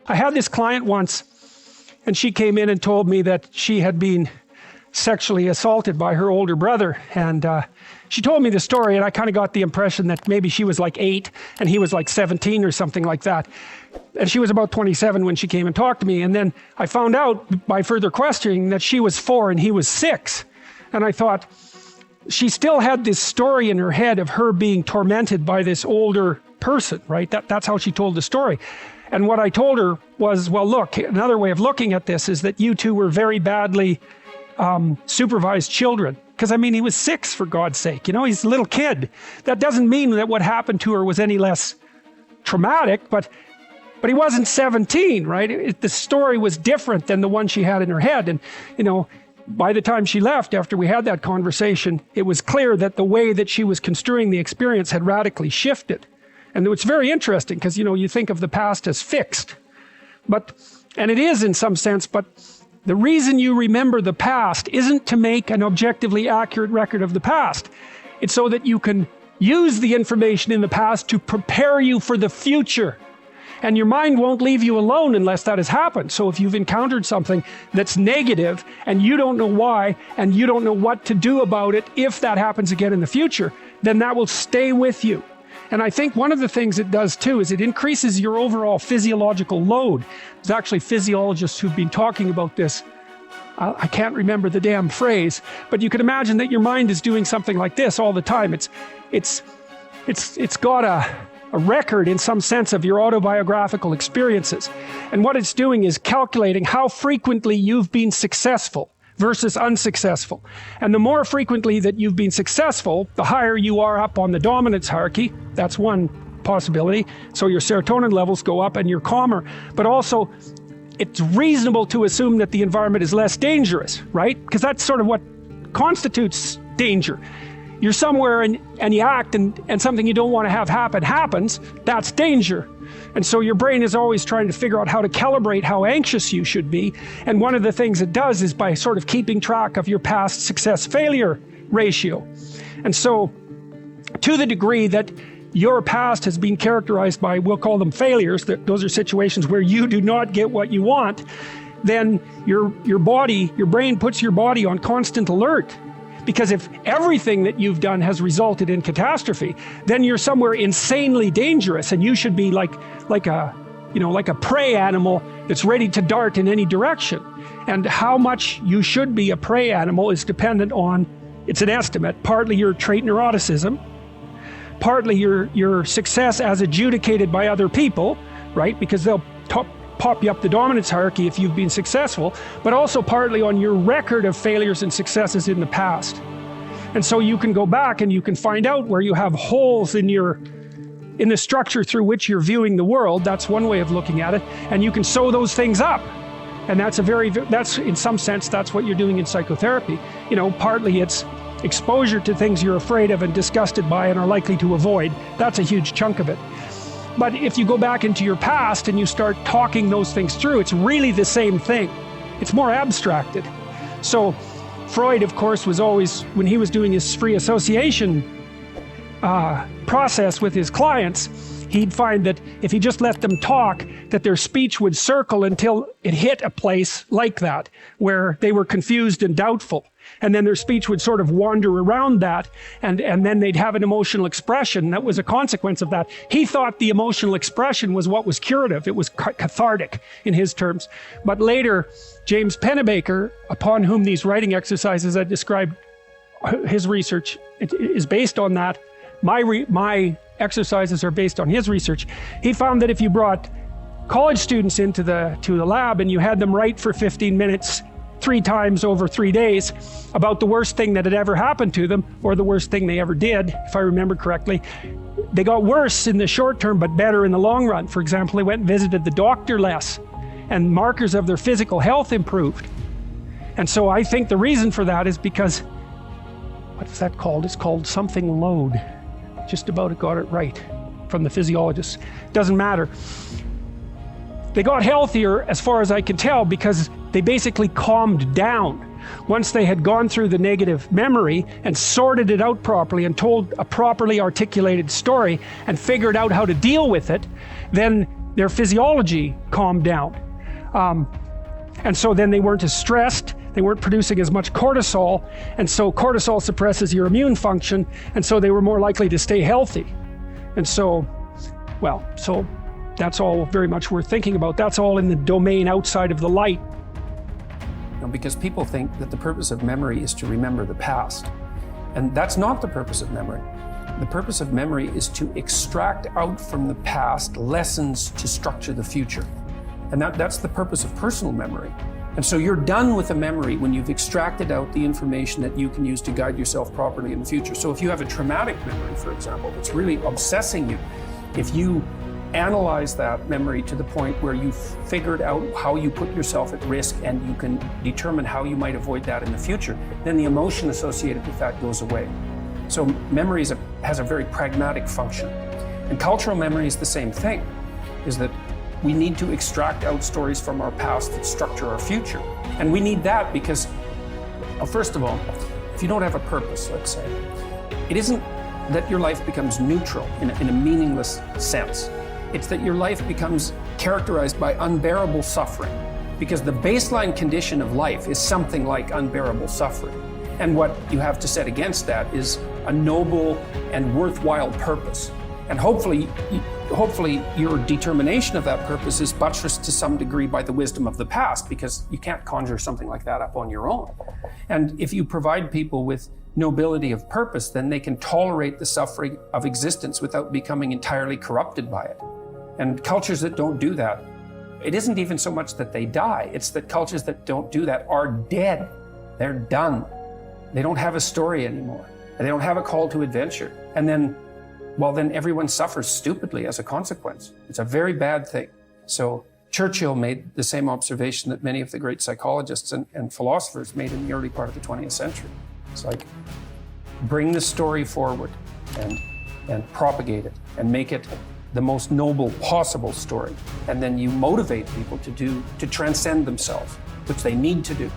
I had this client once, and she came in and told me that she had been sexually assaulted by her older brother. And she told me the story, and I kind of got the impression that maybe she was like 8 and he was like 17 or something like that. And she was about 27 when she came and talked to me. And then I found out by further questioning that she was 4 and he was 6. And I thought, she still had this story in her head of her being tormented by this older person, right? That's how she told the story. And what I told her was, well, look, another way of looking at this is that you two were very badly supervised children. Because, I mean, he was 6, for God's sake. You know, he's a little kid. That doesn't mean that what happened to her was any less traumatic, but he wasn't 17, right? The story was different than the one she had in her head. And, you know, by the time she left, after we had that conversation, it was clear that the way that she was construing the experience had radically shifted. And it's very interesting because, you know, you think of the past as fixed. And it is in some sense, but the reason you remember the past isn't to make an objectively accurate record of the past. It's so that you can use the information in the past to prepare you for the future. And your mind won't leave you alone unless that has happened. So if you've encountered something that's negative and you don't know why and you don't know what to do about it if that happens again in the future, then that will stay with you. And I think one of the things it does too is it increases your overall physiological load. There's actually physiologists who've been talking about this. I can't remember the damn phrase, but you can imagine that your mind is doing something like this all the time. It's got a record in some sense of your autobiographical experiences. And what it's doing is calculating how frequently you've been successful versus unsuccessful. And the more frequently that you've been successful, the higher you are up on the dominance hierarchy. That's one possibility. So your serotonin levels go up and you're calmer. But also, it's reasonable to assume that the environment is less dangerous, right? Because that's sort of what constitutes danger. You're somewhere and you act and something you don't want to have happen happens, that's danger. And so your brain is always trying to figure out how to calibrate how anxious you should be. And one of the things it does is by sort of keeping track of your past success-failure ratio. And so to the degree that your past has been characterized by, we'll call them failures, that those are situations where you do not get what you want, then your brain puts your body on constant alert. Because if everything that you've done has resulted in catastrophe, then you're somewhere insanely dangerous, and you should be like a prey animal that's ready to dart in any direction. And how much you should be a prey animal is dependent on, it's an estimate, partly your trait neuroticism, partly your success as adjudicated by other people, right? Because they'll pop you up the dominance hierarchy if you've been successful, but also partly on your record of failures and successes in the past. And so you can go back and you can find out where you have holes in the structure through which you're viewing the world. That's one way of looking at it. And you can sew those things up. And that's in some sense, that's what you're doing in psychotherapy. You know, partly it's exposure to things you're afraid of and disgusted by and are likely to avoid. That's a huge chunk of it. But if you go back into your past and you start talking those things through, it's really the same thing. It's more abstracted. So Freud, of course, was always, when he was doing his free association process with his clients, he'd find that if he just let them talk, that their speech would circle until it hit a place like that, where they were confused and doubtful. And then their speech would sort of wander around that, and then they'd have an emotional expression that was a consequence of that. He thought the emotional expression was what was curative. It was cathartic in his terms. But later, James Pennebaker, upon whom these writing exercises I described, his research is based on that. My exercises are based on his research. He found that if you brought college students to the lab and you had them write for 15 minutes 3 times over 3 days about the worst thing that had ever happened to them, or the worst thing they ever did, if I remember correctly, they got worse in the short term but better in the long run. For example, they went and visited the doctor less, and markers of their physical health improved. And so I think the reason for that is because, what's that called? It's called something load. Just about got it right from the physiologists. Doesn't matter. They got healthier, as far as I can tell, because they basically calmed down. Once they had gone through the negative memory and sorted it out properly and told a properly articulated story and figured out how to deal with it, then their physiology calmed down. And so then they weren't as stressed, they weren't producing as much cortisol, and so cortisol suppresses your immune function, and so they were more likely to stay healthy. And so, well, so that's all very much worth thinking about. That's all in the domain outside of the light. Because people think that the purpose of memory is to remember the past. And that's not the purpose of memory. The purpose of memory is to extract out from the past lessons to structure the future. And that's the purpose of personal memory. And so you're done with a memory when you've extracted out the information that you can use to guide yourself properly in the future. So if you have a traumatic memory, for example, that's really obsessing you, if you analyze that memory to the point where you've figured out how you put yourself at risk and you can determine how you might avoid that in the future, then the emotion associated with that goes away. So memory has a very pragmatic function. And cultural memory is the same thing, is that we need to extract out stories from our past that structure our future. And we need that because, well, first of all, if you don't have a purpose, let's say, it isn't that your life becomes neutral in a meaningless sense. It's that your life becomes characterized by unbearable suffering, because the baseline condition of life is something like unbearable suffering. And what you have to set against that is a noble and worthwhile purpose. And hopefully your determination of that purpose is buttressed to some degree by the wisdom of the past, because you can't conjure something like that up on your own. And if you provide people with nobility of purpose, then they can tolerate the suffering of existence without becoming entirely corrupted by it. And cultures that don't do that, it isn't even so much that they die, it's that cultures that don't do that are dead. They're done. They don't have a story anymore. They don't have a call to adventure. And then, well, then everyone suffers stupidly as a consequence. It's a very bad thing. So Churchill made the same observation that many of the great psychologists and philosophers made in the early part of the 20th century. It's like, bring the story forward and propagate it and make it the most noble possible story. And then you motivate people to transcend themselves, which they need to do.